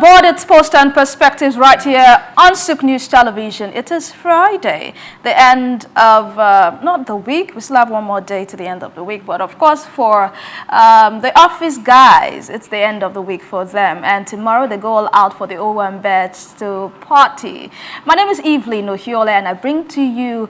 on board. It's Post and Perspectives right here on Souk News Television. It is Friday, the end of, not the week, we still have one more day to the end of the week, but of course for the office guys, it's the end of the week for them. And tomorrow they go all out for the OM bets to party. My name is Evelyn Ohiole, and I bring to you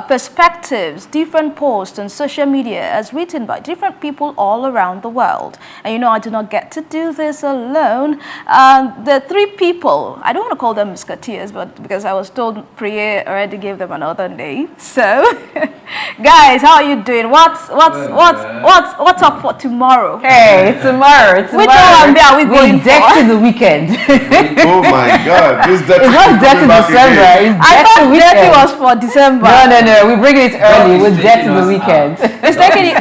perspectives, different posts on social media as written by different people all around the world. And you know, I do not get to do this alone. The three people, I don't want to call them musketeers, but because I was told Priya already gave them another name. So, guys, how are you doing? What's up for tomorrow? Hey, tomorrow. Which one day are we going deck for? to the weekend. Oh my God, this deck It's not deck to December. It's I deck to thought weekend. dirty was for December. No. We bring it early. We'll deck to the weekend. It's taking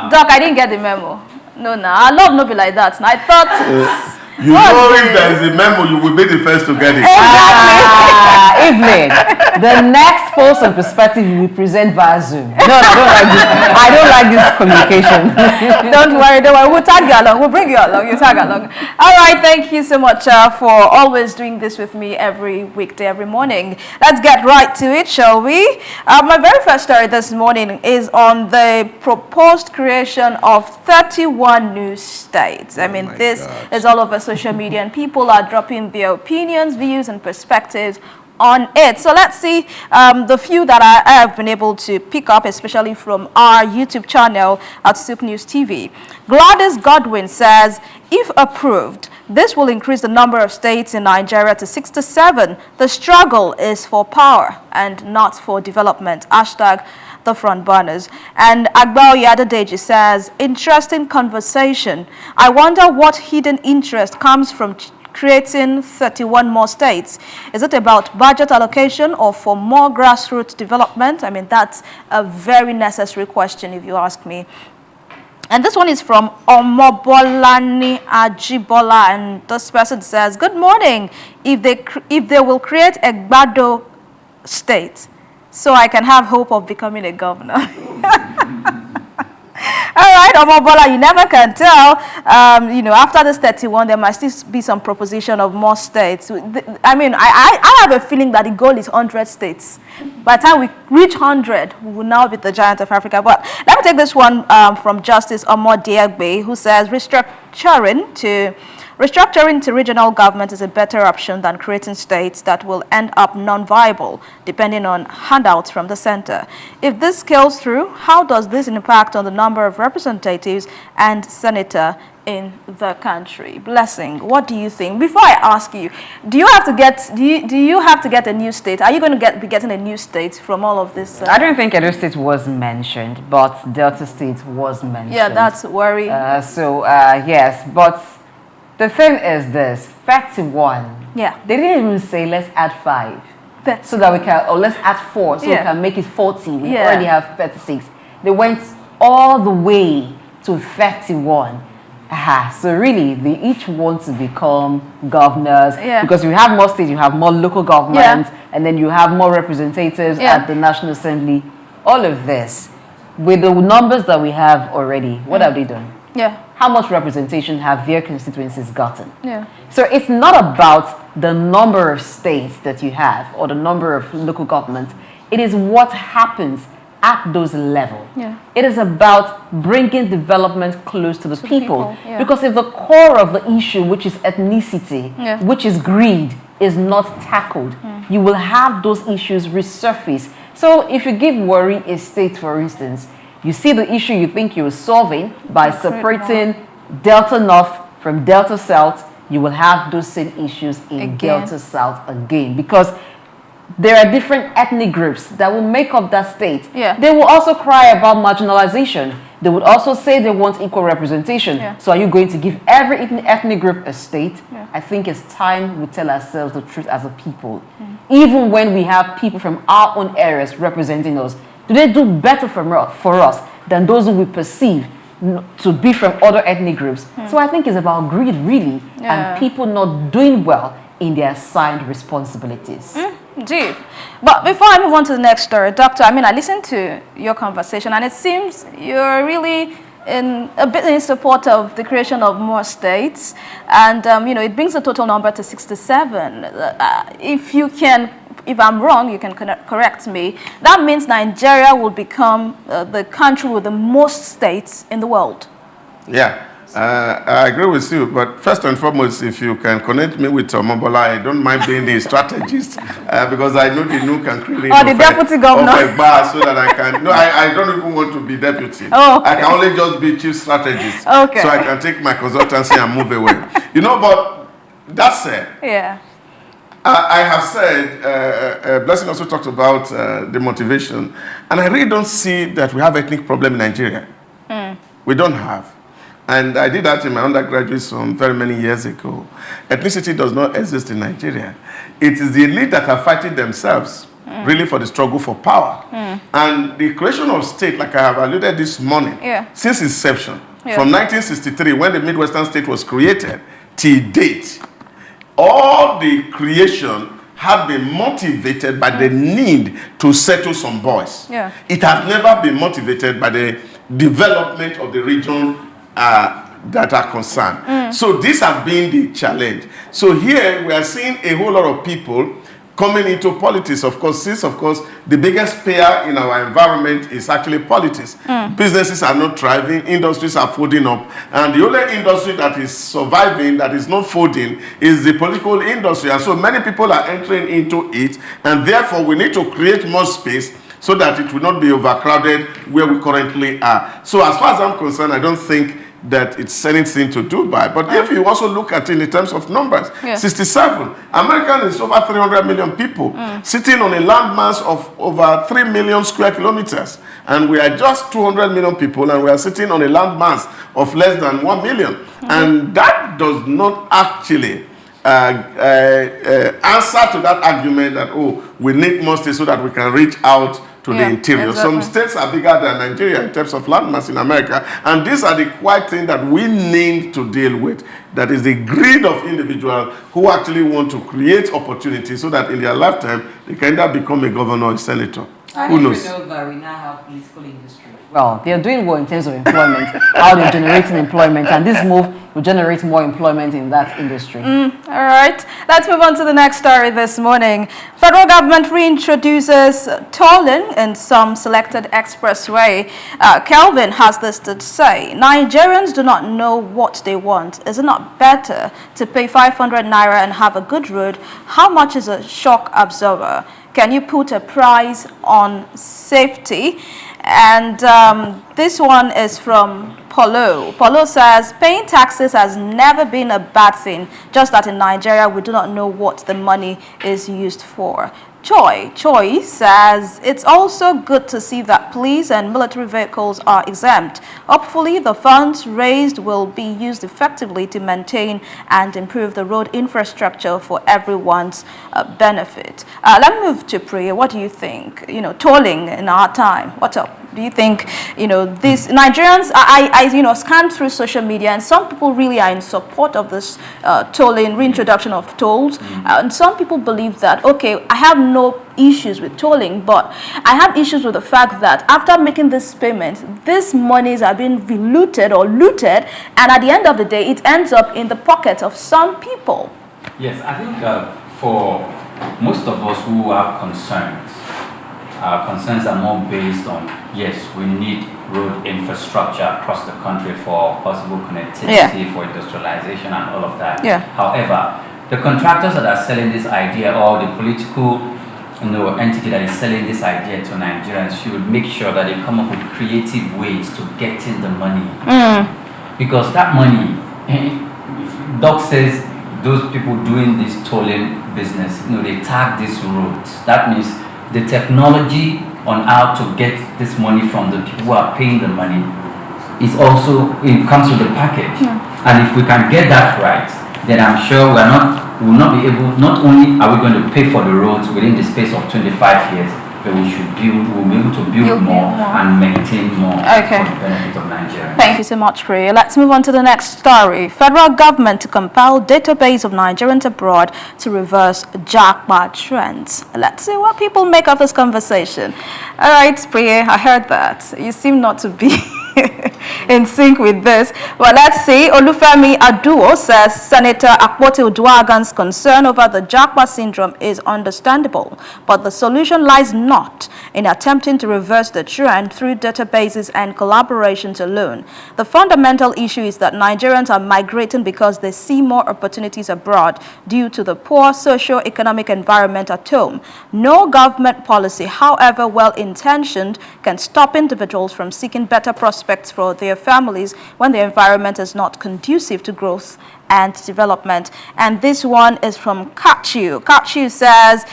Doc, I didn't get the memo. No, I love not be like that. I thought. You know if there is a memo, you will be the first to get it. Evelyn, the next Post and Perspective you will present via Zoom. No, I don't like this communication. Don't worry. We'll tag you along. We'll bring you along. You tag along. All right. Thank you so much for always doing this with me every weekday, every morning. Let's get right to it, shall we? My very first story this morning is on the proposed creation of 31 new states. I mean, this is all over social media, and people are dropping their opinions, views, and perspectives on it. So let's see the few that I have been able to pick up, especially from our YouTube channel at Souk News TV. Gladys Godwin says, if approved, this will increase the number of states in Nigeria to 67. The struggle is for power and not for development. Hashtag the front burners. And Agbao Yadadeji says, interesting conversation. I wonder what hidden interest comes from creating 31 more states. Is it about budget allocation or for more grassroots development? I mean, that's a very necessary question if you ask me. And this one is from Omobolani Ajibola, and this person says, good morning. If they will create a Gbado state, so I can have hope of becoming a governor. All right, Omobola, you never can tell. You know, after this 31, there might still be some proposition of more states. I mean, I have a feeling that the goal is 100 states. By the time we reach 100, we will now be the giant of Africa. But let me take this one from Justice Omodiagbe, who says restructuring to regional government is a better option than creating states that will end up non-viable, depending on handouts from the center. If this scales through, how does this impact on the number of representatives and senator in the country? Blessing, what do you think? Before I ask you, do you have to get a new state? Are you going to be getting a new state from all of this? I don't think Edo State was mentioned, but Delta State was mentioned. Yeah, that's worry. Yes, but the thing is this, 31. Yeah. They didn't even say let's add 5. That's so that we can, or let's add 4 so we can make it 40. We already have 36. They went all the way to 31. So really, they each want to become governors because you have more states, you have more local governments, and then you have more representatives at the National Assembly. All of this, with the numbers that we have already, what have they done? How much representation have their constituencies gotten? So it's not about the number of states that you have or the number of local governments. It is what happens at those levels. It is about bringing development close to the people. Because if the core of the issue, which is ethnicity, which is greed, is not tackled, you will have those issues resurface. So if you give Warri a state, for instance, you see the issue you think you're solving by separating Delta North from Delta South, you will have those same issues in Delta South again. Because there are different ethnic groups that will make up that state. They will also cry about marginalization. They would also say they want equal representation. So are you going to give every ethnic group a state? I think it's time we tell ourselves the truth as a people. Even when we have people from our own areas representing us, do they do better for us than those who we perceive to be from other ethnic groups? So I think it's about greed, really, and people not doing well in their assigned responsibilities. Indeed. But before I move on to the next story, Doctor, I mean, I listened to your conversation, and it seems you're really a bit in support of the creation of more states, and it brings the total number to 67. If I'm wrong, you can correct me. That means Nigeria will become the country with the most states in the world. Yeah. I agree with you, but first and foremost, if you can connect me with Omobola, I don't mind being the strategist because I know the new can create the deputy governor of a bar so that I can. No, I don't even want to be deputy. Oh, okay. I can only just be chief strategist. Okay. So I can take my consultancy and move away. But that said, yeah. I have said, Blessing also talked about the motivation, and I really don't see that we have ethnic problem in Nigeria. We don't have. And I did that in my undergraduate some very many years ago. Ethnicity does not exist in Nigeria. It is the elite that are fighting themselves, really, for the struggle for power. And the creation of state, like I have alluded this morning, since inception, from 1963, when the Midwestern state was created, till date, all the creation had been motivated by the need to settle some boys. It has never been motivated by the development of the region that are concerned. So this has been the challenge. So here we are seeing a whole lot of people coming into politics, of course, since, of course, the biggest player in our environment is actually politics. Businesses are not thriving, industries are folding up, and the only industry that is surviving, that is not folding, is the political industry. And so many people are entering into it, and therefore we need to create more space so that it will not be overcrowded where we currently are. So as far as I'm concerned, I don't think that it's anything to do by. But if you also look at it in terms of numbers, 67, America is over 300 million people, sitting on a landmass of over 3 million square kilometers. And we are just 200 million people, and we are sitting on a landmass of less than 1 million. And that does not actually answer to that argument that, we need more states so that we can reach out to the interior. Exactly. Some states are bigger than Nigeria in terms of landmass in America, and these are the quiet things that we need to deal with. That is the greed of individuals who actually want to create opportunities so that in their lifetime they can either become a governor or a senator. Who knows? Know that we now have political industry. Well, they're doing well in terms of employment, how they're generating employment, and this move will generate more employment in that industry. All right, let's move on to the next story this morning. Federal government reintroduces tolling in some selected expressway. Kelvin has this to say: Nigerians do not know what they want. Is it not better to pay 500 naira and have a good road? How much is a shock absorber? Can you put a price on safety? And this one is from Polo. Polo says, paying taxes has never been a bad thing, just that in Nigeria we do not know what the money is used for. Choi says, it's also good to see that police and military vehicles are exempt. Hopefully the funds raised will be used effectively to maintain and improve the road infrastructure for everyone's benefit. Let me move to Priya. What do you think? Tolling in our time. What's up? Do you think, these Nigerians, I scanned through social media, and some people really are in support of this tolling, reintroduction of tolls. And some people believe that, okay, I have no issues with tolling, but I have issues with the fact that after making this payment, these monies are being looted, and at the end of the day, it ends up in the pockets of some people. Yes, I think for most of us who have concerns, our concerns are more based on, yes, we need road infrastructure across the country for possible connectivity, for industrialization and all of that. However, the contractors that are selling this idea, or the political entity that is selling this idea to Nigerians, should make sure that they come up with creative ways to getting the money. Because that money, Doc says those people doing this tolling business, they tag these roads. That means the technology on how to get this money from the people who are paying the money is also, it comes with the package. And if we can get that right, then I'm sure we will not be able, not only are we going to pay for the roads within the space of 25 years, but we'll be able to build more and maintain more for the benefit of Nigeria. Thank you so much, Priya. Let's move on to the next story. Federal government to compile database of Nigerians abroad to reverse Japa trends. Let's see what people make of this conversation. All right, Priya, I heard that. You seem not to be in sync with this. Well, let's see. Olufemi Aduo says Senator Akpoti Uduagan's concern over the Japa syndrome is understandable, but the solution lies not in attempting to reverse the trend through databases and collaborations alone. The fundamental issue is that Nigerians are migrating because they see more opportunities abroad due to the poor socio-economic environment at home. No government policy, however well-intentioned, can stop individuals from seeking better prospects for their families when the environment is not conducive to growth and development. And this one is from Kachu. Kachu says,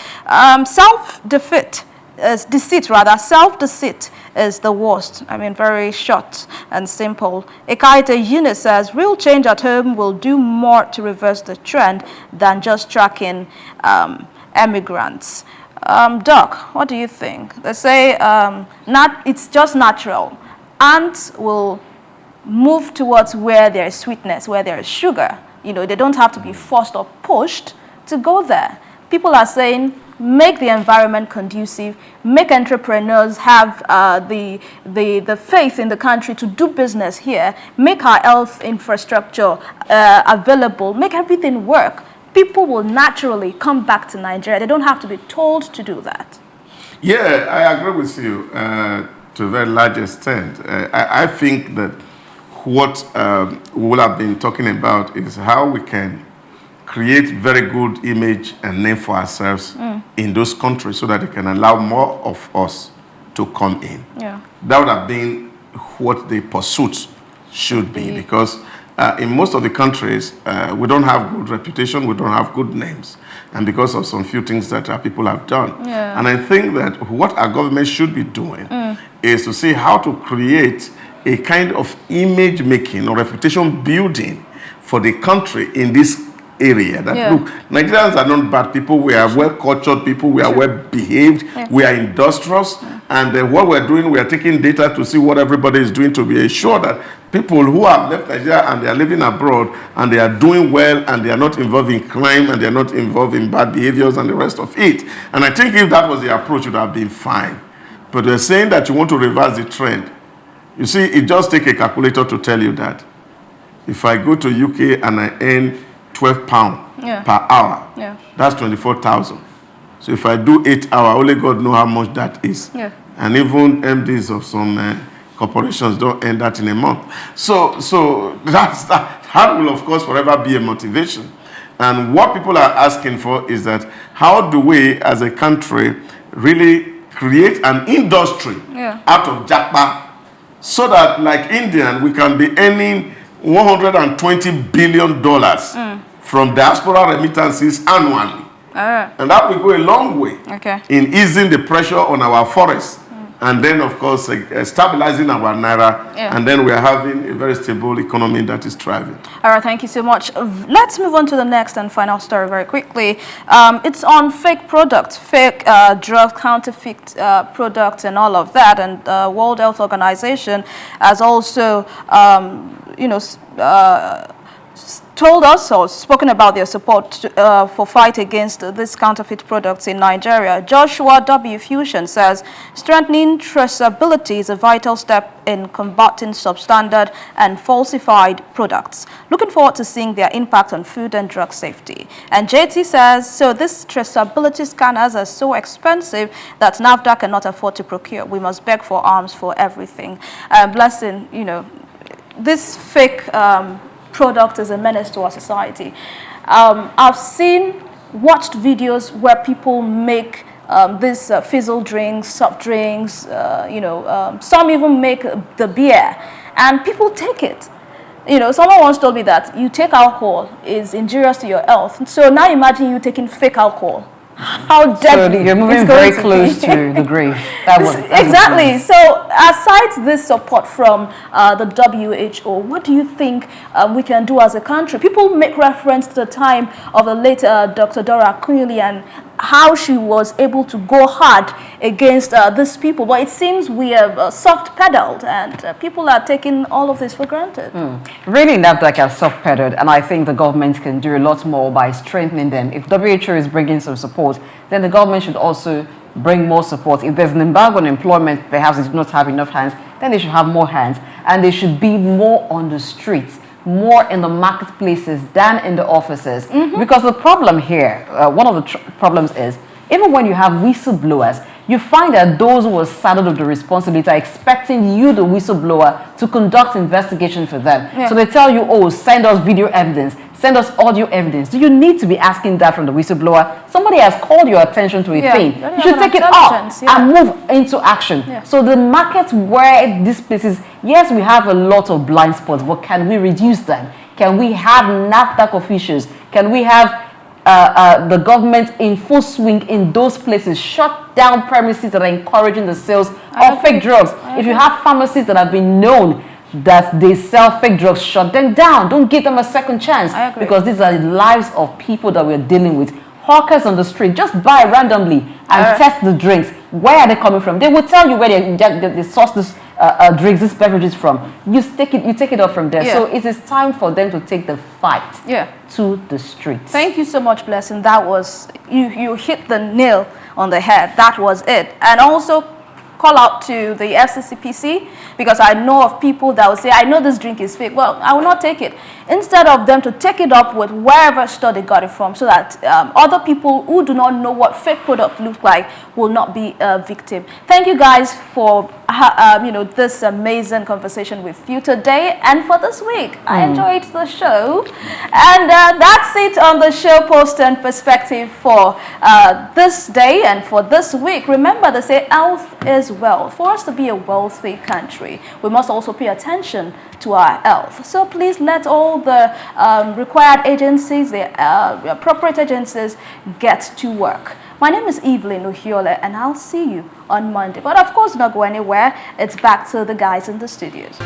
self-deceit is the worst. I mean, very short and simple. Ekaite Eunice says, real change at home will do more to reverse the trend than just tracking emigrants. Doc, what do you think? They say it's just natural. Ants will move towards where there is sweetness, where there is sugar. You know, they don't have to be forced or pushed to go there. People are saying, make the environment conducive, make entrepreneurs have the faith in the country to do business here, make our health infrastructure available, make everything work. People will naturally come back to Nigeria. They don't have to be told to do that. Yeah, I agree with you to a very large extent. I think that what we will have been talking about is how we can create very good image and name for ourselves in those countries so that they can allow more of us to come in. Yeah. That would have been what the pursuit should be, because in most of the countries, we don't have good reputation, we don't have good names, and because of some few things that our people have done. Yeah. And I think that what our government should be doing is to see how to create a kind of image making or reputation building for the country in this area. That look, Nigerians are not bad people. We are well cultured people. We are well behaved. We are industrious. And what we're doing, we are taking data to see what everybody is doing to be assured that people who have left Nigeria and they are living abroad and they are doing well and they are not involved in crime and they are not involved in bad behaviors and the rest of it. And I think if that was the approach, it would have been fine. But they're saying that you want to reverse the trend. You see, it just takes a calculator to tell you that. If I go to UK and I earn £12 per hour, that's 24,000. So if I do 8 hours, only God knows how much that is. Yeah. And even MDs of some corporations don't earn that in a month. So that will, of course, forever be a motivation. And what people are asking for is that how do we, as a country, really create an industry out of Japa so that, like Indian, we can be earning $120 billion from diaspora remittances annually. And that will go a long way in easing the pressure on our forests. And then, of course, stabilizing our naira. And then we are having a very stable economy that is thriving. All right, thank you so much. Let's move on to the next and final story very quickly. It's on fake products, fake drugs, counterfeit products and all of that. And the World Health Organization has also, told us or spoken about their support for fight against these counterfeit products in Nigeria. Joshua W. Fusion says strengthening traceability is a vital step in combating substandard and falsified products. Looking forward to seeing their impact on food and drug safety. And JT says, so these traceability scanners are so expensive that NAFDA cannot afford to procure. We must beg for arms for everything. Blessing, this fake product is a menace to our society. I've watched videos where people make these fizzle drinks, soft drinks, some even make the beer, and people take it. Someone once told me that you take alcohol is injurious to your health. So now imagine you taking fake alcohol. How deadly! So you're moving very close to the grave. Exactly. So aside this support from the WHO, what do you think we can do as a country? People make reference to the time of the late Dr. Dora Akunyili and how she was able to go hard against these people. But it seems we have soft-pedaled and people are taking all of this for granted. Really, NAFDAC has soft-pedaled, and I think the government can do a lot more by strengthening them. If WHO is bringing some support, then the government should also bring more support. If there's an embargo on employment, perhaps they do not have enough hands, then they should have more hands, and they should be more on the streets, more in the marketplaces than in the offices. Because the problem here, one of the problems is, even when you have whistleblowers, you find that those who are saddled with the responsibility are expecting you, the whistleblower, to conduct investigation for them. So they tell you, oh, send us video evidence, send us audio evidence. Do you need to be asking that from the whistleblower? Somebody has called your attention to a thing. You should take it up and move into action. So the markets where these places, yes, we have a lot of blind spots, but can we reduce them? Can we have NAFDAC officials? Can we have the government in full swing in those places, shut down premises that are encouraging the sales of fake drugs? If you have pharmacies that have been known that they sell fake drugs, shut them down. Don't give them a second chance, because these are the lives of people that we're dealing with. Hawkers on the street, just buy randomly and test the drinks. Where are they coming from? They will tell you where they source this drinks, these beverages from. You take it up from there. So it is time for them to take the fight to the streets. Thank you so much, Blessing. That was, you hit the nail on the head. That was it. And also call out to the FCCPC, because I know of people that will say, I know this drink is fake. Well, I will not take it. Instead of them to take it up with wherever store they got it from, so that other people who do not know what fake product looks like will not be a victim. Thank you guys for this amazing conversation with you today and for this week. I enjoyed the show, and that's it on the show Post and Perspective for this day and for this week. Remember, they say health is wealth. For us to be a wealthy country, we must also pay attention to our health. So please let all the required agencies, the appropriate agencies, get to work. My name is Evelyn Uhiole, and I'll see you on Monday. But of course, not go anywhere. It's back to the guys in the studios.